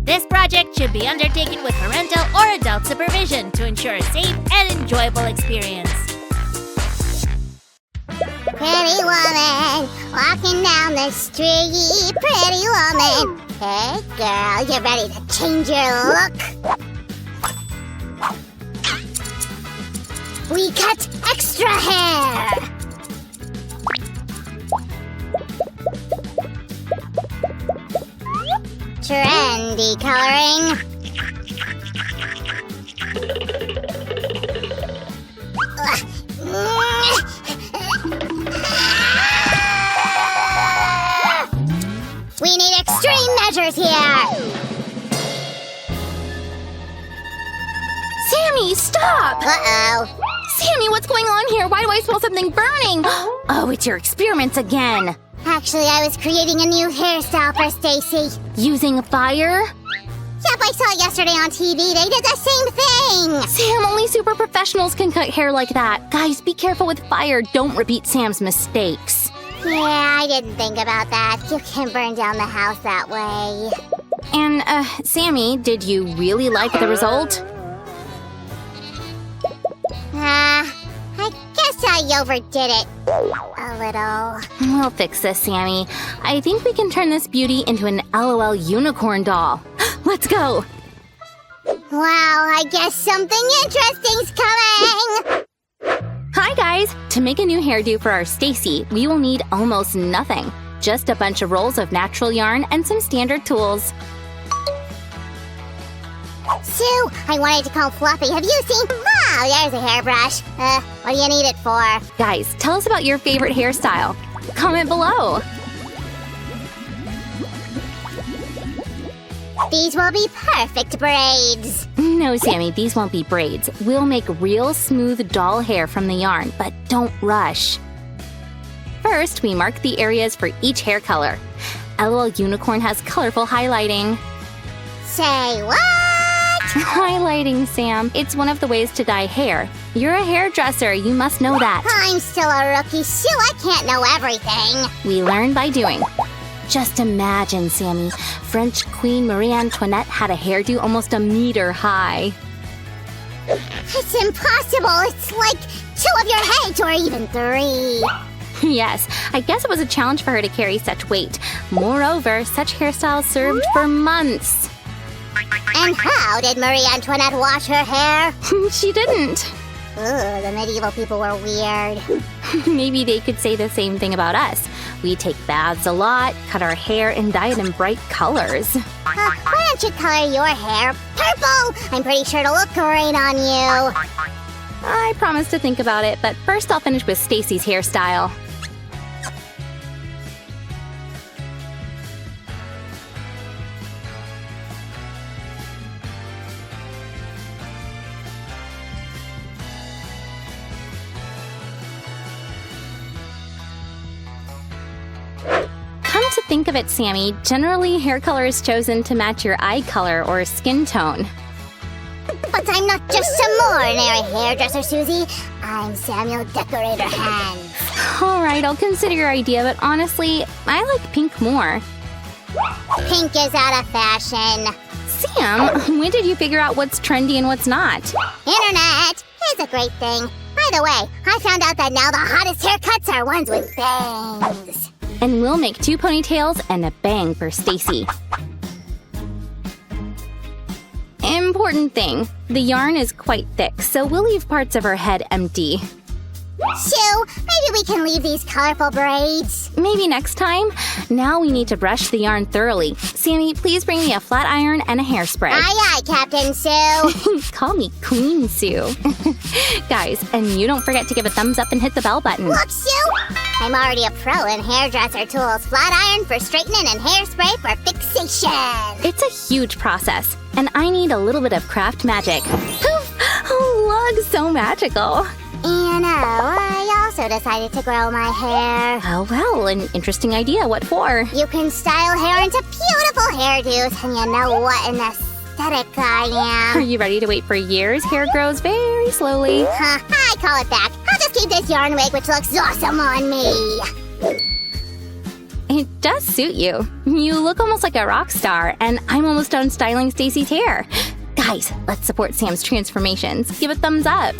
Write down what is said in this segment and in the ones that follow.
This project should be undertaken with parental or adult supervision to ensure a safe and enjoyable experience. Pretty woman, walking down the street. Pretty woman. Hey, girl, you ready to change your look? We cut extra hair. Trendy coloring. We need extreme measures here! Sammy, stop! Uh-oh. Sammy, what's going on here? Why do I smell something burning? Oh, it's your experiments again. Actually, I was creating a new hairstyle for Stacy. Using fire? Yep, I saw it yesterday on TV. They did the same thing! Sam, only super professionals can cut hair like that. Guys, be careful with fire. Don't repeat Sam's mistakes. Yeah, I didn't think about that. You can burn down the house that way. And, Sammy, did you really like the result? I guess I overdid it. A little. We'll fix this, Sammy. I think we can turn this beauty into an LOL unicorn doll. Let's go! Wow, I guess something interesting's coming! Hi, guys! To make a new hairdo for our Stacy, we will need almost nothing. Just a bunch of rolls of natural yarn and some standard tools. Sue, I wanted to comb Floppy. Have you seen? Wow, there's a hairbrush. What do you need it for? Guys, tell us about your favorite hairstyle. Comment below. These will be perfect braids. No, Sammy, these won't be braids. We'll make real smooth doll hair from the yarn, but don't rush. First, we mark the areas for each hair color. LOL Unicorn has colorful highlighting. Say what? Highlighting, Sam. It's one of the ways to dye hair. You're a hairdresser. You must know that. I'm still a rookie, Sue. I can't know everything. We learn by doing. Just imagine, Sammy. French Queen Marie Antoinette had a hairdo almost a meter high. It's impossible. It's like 2 of your heads or even 3. Yes, I guess it was a challenge for her to carry such weight. Moreover, such hairstyles served for months. And how did Marie Antoinette wash her hair? She didn't. Ugh, the medieval people were weird. Maybe they could say the same thing about us. We take baths a lot, cut our hair, and dye it in bright colors. Why don't you color your hair purple? I'm pretty sure it'll look great on you. I promise to think about it, but first I'll finish with Stacy's hairstyle. Come to think of it, Sammy, generally hair color is chosen to match your eye color or skin tone. But I'm not just some ordinary hairdresser, Susie. I'm Samuel Decorator Hands. All right, I'll consider your idea, but honestly, I like pink more. Pink is out of fashion. Sam, when did you figure out what's trendy and what's not? Internet is a great thing. By the way, I found out that now the hottest haircuts are ones with bangs. And we'll make 2 ponytails and a bang for Stacy. Important thing, the yarn is quite thick, so we'll leave parts of her head empty. Sue, maybe we can leave these colorful braids. Maybe next time. Now we need to brush the yarn thoroughly. Sammy, please bring me a flat iron and a hairspray. Aye, aye, Captain Sue. Call me Queen Sue. Guys, and you don't forget to give a thumbs up and hit the bell button. Look, Sue, I'm already a pro in hairdresser tools. Flat iron for straightening and hairspray for fixation. It's a huge process, and I need a little bit of craft magic. Poof! Oh, look, so magical. And I also decided to grow my hair. Oh, well, an interesting idea. What for? You can style hair into beautiful hairdos, and you know what an aesthetic I Are am. you ready to wait for years? Hair grows very slowly. I call it back. I'll just keep this yarn wig, which looks awesome on me. It does suit you. You look almost like a rock star, and I'm almost done styling Stacy's hair. Guys, let's support Sam's transformations. Give a thumbs up.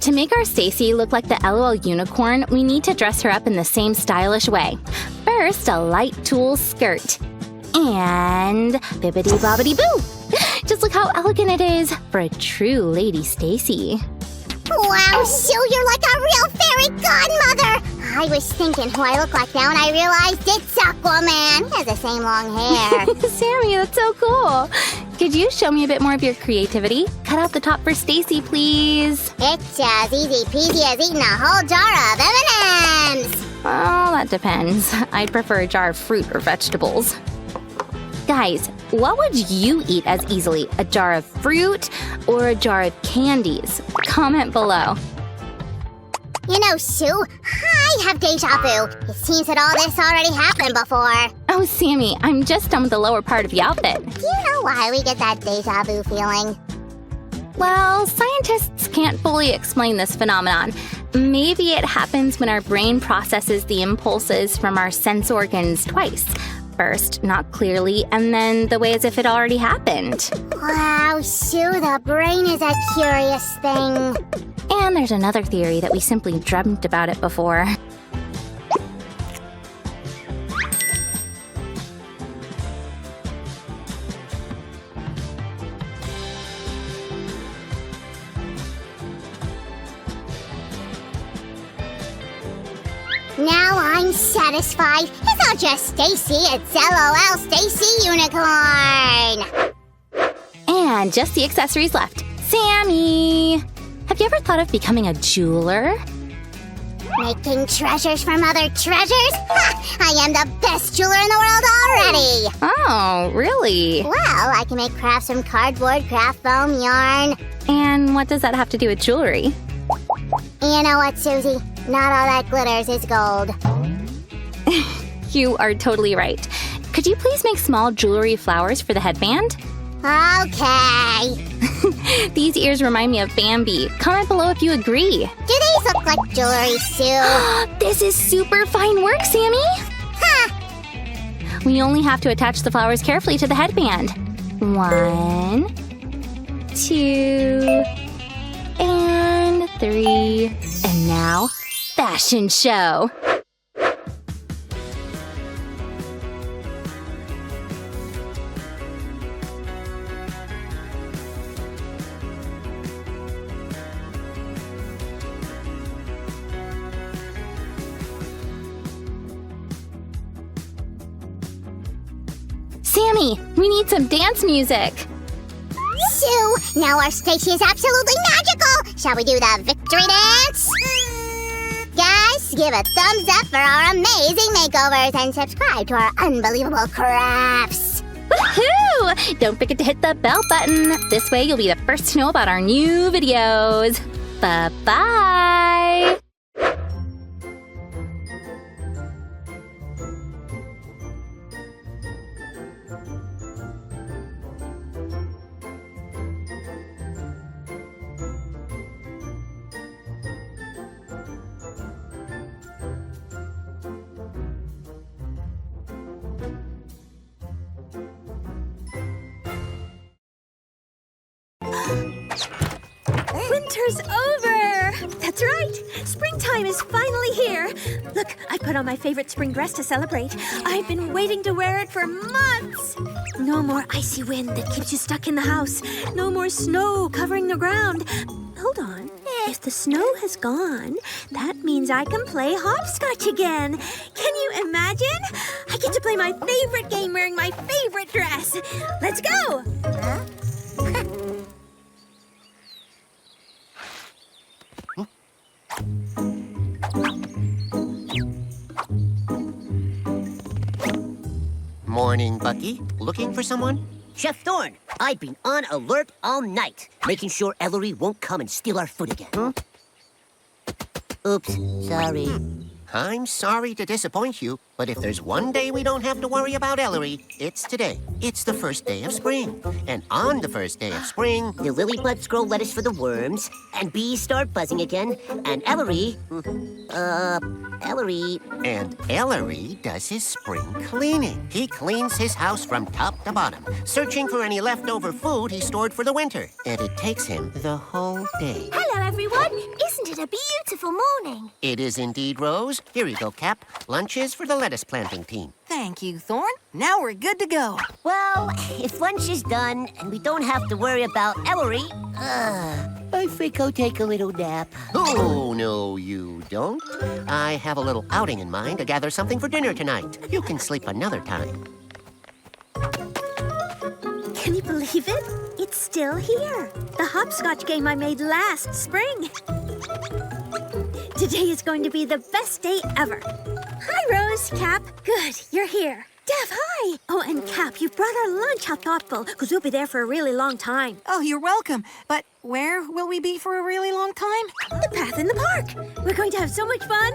To make our Stacy look like the LOL unicorn, we need to dress her up in the same stylish way. First, a light tulle skirt. And bibbidi-bobbidi-boo! Just look how elegant it is for a true Lady Stacy. Wow, Sue, you're like a real fairy godmother! I was thinking who I look like now, and I realized it's Aquaman. He has the same long hair. Sammy, that's so cool. Could you show me a bit more of your creativity? Cut out the top for Stacy, please. It's as easy peasy as eating a whole jar of M&Ms. Well, that depends. I'd prefer a jar of fruit or vegetables. Guys, what would you eat as easily? A jar of fruit or a jar of candies? Comment below. You know, Sue, I have deja vu. It seems that all this already happened before. Oh, Sammy, I'm just done with the lower part of the outfit. Do you know why we get that deja vu feeling? Well, scientists can't fully explain this phenomenon. Maybe it happens when our brain processes the impulses from our sense organs twice. First, not clearly, and then the way as if it already happened. Wow, Sue, the brain is a curious thing. And there's another theory that we simply dreamt about it before. Now I'm satisfied. It's not just Stacy, it's LOL Stacy Unicorn. And just the accessories left. Sammy! Have you ever thought of becoming a jeweler? Making treasures from other treasures? Ha! I am the best jeweler in the world already! Oh, really? Well, I can make crafts from cardboard, craft foam, yarn. And what does that have to do with jewelry? You know what, Susie? Not all that glitters is gold. You are totally right. Could you please make small jewelry flowers for the headband? Okay. These ears remind me of Bambi. Comment below if you agree. Do these look like jewelry, Sue? This is super fine work, Sammy! Ha! We only have to attach the flowers carefully to the headband. 1, 2, and 3. And now, fashion show! Sammy, we need some dance music. Sue, now our Stacy is absolutely magical. Shall we do the victory dance? Guys, give a thumbs up for our amazing makeovers and subscribe to our unbelievable crafts. Woohoo! Don't forget to hit the bell button. This way you'll be the first to know about our new videos. Bye-bye! Winter's over! That's right! Springtime is finally here! Look, I put on my favorite spring dress to celebrate. I've been waiting to wear it for months! No more icy wind that keeps you stuck in the house. No more snow covering the ground. Hold on. If the snow has gone, that means I can play hopscotch again. Can you imagine? I get to play my favorite game wearing my favorite dress. Let's go! Morning, Bucky. Looking for someone? Chef Thorne, I've been on alert all night, making sure Ellery won't come and steal our food again. Oops, sorry. I'm sorry to disappoint you, but if there's one day we don't have to worry about Ellery, it's today. It's the first day of spring. And on the first day of spring... The lily buds grow lettuce for the worms, and bees start buzzing again, and Ellery... Ellery... And Ellery does his spring cleaning. He cleans his house from top to bottom, searching for any leftover food he stored for the winter. And it takes him the whole day. Hello, everyone. Isn't it a beautiful morning? It is indeed, Rose. Here you go, Cap. Lunch is for the lettuce planting team. Thank you, Thorn. Now we're good to go. Well, if lunch is done and we don't have to worry about Ellery, I think I'll take a little nap. Oh, no, you don't. I have a little outing in mind to gather something for dinner tonight. You can sleep another time. Can you believe it? It's still here. The hopscotch game I made last spring. Today is going to be the best day ever. Hi, Rose, Cap. Good, you're here. Dev, hi. Oh, and Cap, you brought our lunch. How thoughtful, because we'll be there for a really long time. Oh, you're welcome. But where will we be for a really long time? The path in the park. We're going to have so much fun.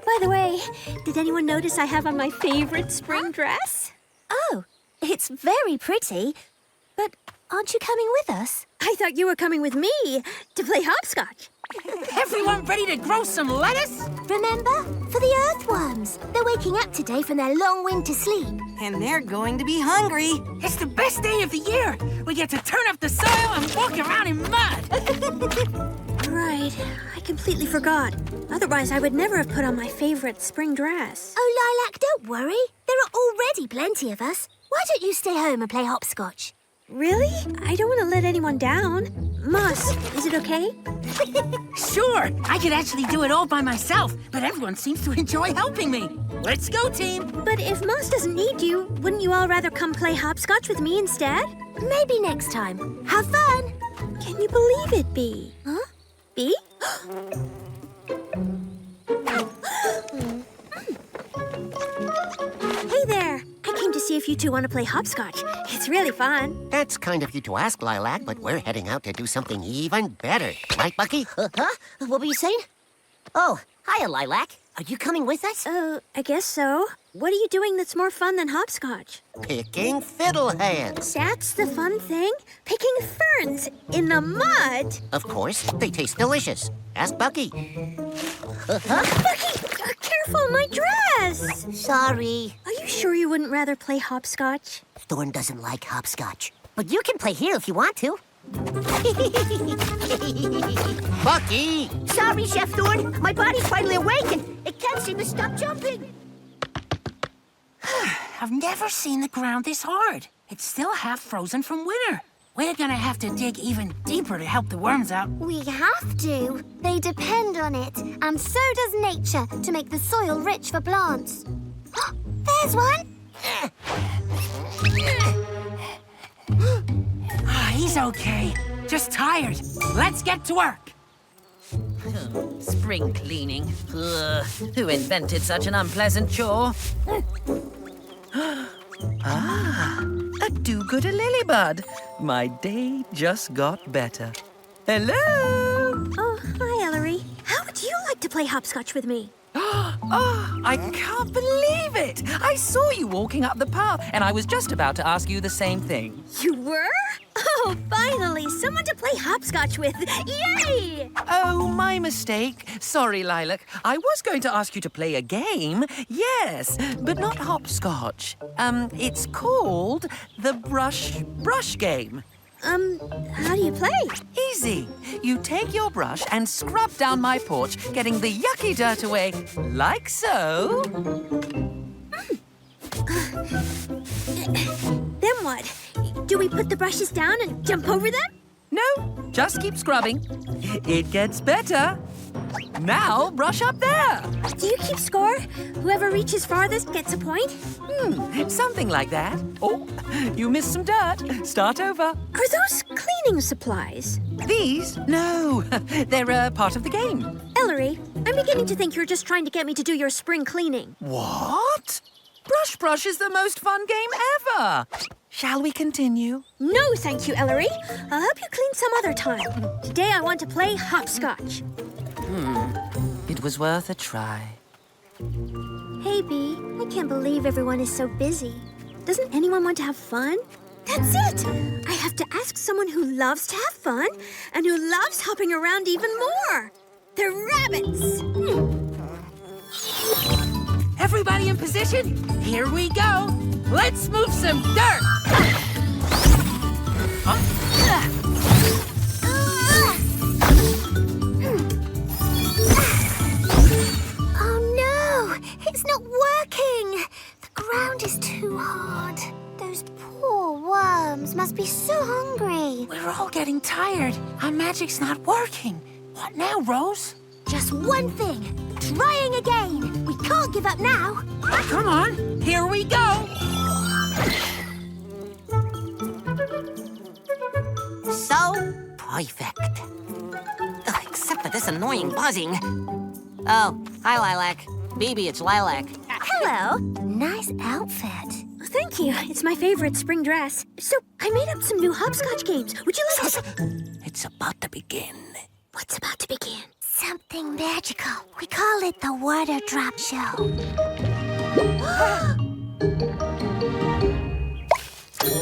By the way, did anyone notice I have on my favorite spring dress? Oh, it's very pretty. But aren't you coming with us? I thought you were coming with me to play hopscotch. Everyone ready to grow some lettuce? Remember? For the earthworms. They're waking up today from their long winter sleep. And they're going to be hungry. It's the best day of the year. We get to turn up the soil and walk around in mud. Right, I completely forgot. Otherwise, I would never have put on my favorite spring dress. Oh, Lilac, don't worry. There are already plenty of us. Why don't you stay home and play hopscotch? Really? I don't want to let anyone down. Moss, is it okay? Sure, I could actually do it all by myself, but everyone seems to enjoy helping me. Let's go, team. But if Moss doesn't need you, wouldn't you all rather come play hopscotch with me instead? Maybe next time. Have fun. Can you believe it, Bee? Huh? Bee? Hey there. I came to see if you two want to play hopscotch. It's really fun. That's kind of you to ask, Lilac, but we're heading out to do something even better. Right, Bucky? Huh? What were you saying? Oh, hiya, Lilac. Are you coming with us? I guess so. What are you doing that's more fun than hopscotch? Picking fiddleheads. That's the fun thing? Picking ferns in the mud? Of course, they taste delicious. Ask Bucky. Bucky, careful, my dress! Sorry. Are you sure you wouldn't rather play hopscotch? Thorn doesn't like hopscotch. But you can play here if you want to. Bucky! Sorry, Chef Thorn. My body's finally awake and it can't seem to stop jumping. I've never seen the ground this hard. It's still half frozen from winter. We're gonna have to dig even deeper to help the worms out. We have to. They depend on it. And so does nature to make the soil rich for plants. There's one. He's okay. Just tired. Let's get to work. Spring cleaning. Ugh, who invented such an unpleasant chore? A do-gooder lilybud. My day just got better. Hello! Oh, hi, Ellery. How would you like to play hopscotch with me? Oh, I can't believe it! I saw you walking up the path, and I was just about to ask you the same thing. You were? Oh, finally, someone to play hopscotch with. Yay! Oh, my mistake. Sorry, Lilac. I was going to ask you to play a game, yes, but not hopscotch. It's called the brush game. How do you play? Easy. You take your brush and scrub down my porch, getting the yucky dirt away, like so. Then what? Do we put the brushes down and jump over them? No, just keep scrubbing. It gets better. Now brush up there. Do you keep score? Whoever reaches farthest gets a point? Something like that. Oh, you missed some dirt. Start over. Are those cleaning supplies? These? No, they're part of the game. Ellery, I'm beginning to think you're just trying to get me to do your spring cleaning. What? Brush is the most fun game ever. Shall we continue? No, thank you, Ellery. I'll help you clean some other time. Today I want to play hopscotch. It was worth a try. Hey, Bee, I can't believe everyone is so busy. Doesn't anyone want to have fun? That's it! I have to ask someone who loves to have fun and who loves hopping around even more. The rabbits! Everybody in position? Here we go. Let's move some dirt. Oh no! It's not working! The ground is too hard. Those poor worms must be so hungry. We're all getting tired. Our magic's not working. What now, Rose? Just one thing. Trying again. We can't give up now. Come on. Here we go. So perfect. Ugh, except for this annoying buzzing. Oh, hi, Lilac. Baby, it's Lilac. Hello. Nice outfit. Thank you. It's my favorite spring dress. So, I made up some new hopscotch games. Would you like to... It's about to begin. What's about to begin? Something magical. We call it the water drop show.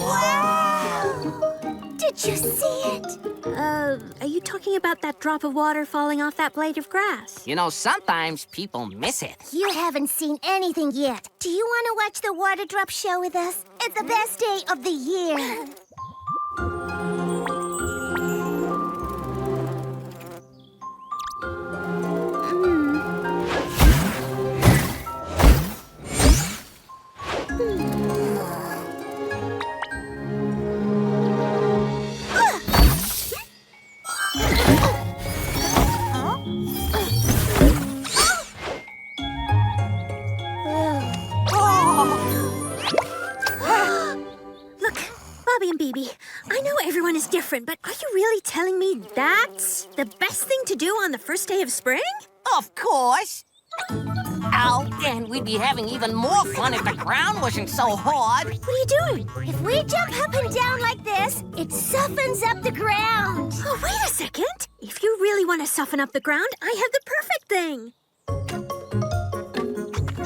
Wow! Did you see it? Are you talking about that drop of water falling off that blade of grass? You know, sometimes people miss it. You haven't seen anything yet. Do you want to watch the water drop show with us? It's the best day of the year. I know everyone is different, but are you really telling me that's the best thing to do on the first day of spring? Of course. Oh, and we'd be having even more fun if the ground wasn't so hard. What are you doing? If we jump up and down like this, it softens up the ground. Oh, wait a second. If you really want to soften up the ground, I have the perfect thing.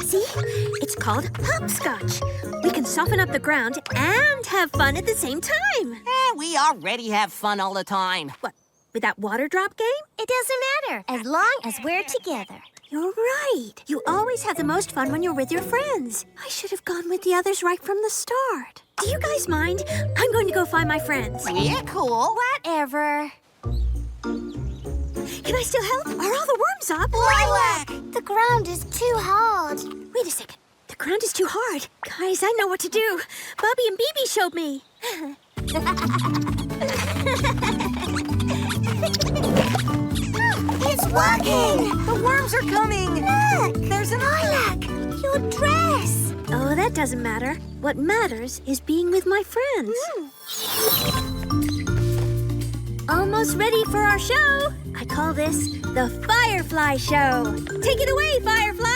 See? It's called Hopscotch. We can soften up the ground and have fun at the same time. We already have fun all the time. What, with that water drop game? It doesn't matter, as long as we're together. You're right. You always have the most fun when you're with your friends. I should have gone with the others right from the start. Do you guys mind? I'm going to go find my friends. Yeah, cool. Whatever. Can I still help? Are all the worms up? Lilac! The ground is too hard. Wait a second. The ground is too hard. Guys, I know what to do. Bobby and Bibi showed me. It's working! The worms are coming! Look! There's an Lilac! Your dress! Oh, that doesn't matter. What matters is being with my friends. Almost ready for our show. I call this the Firefly Show. Take it away, Firefly!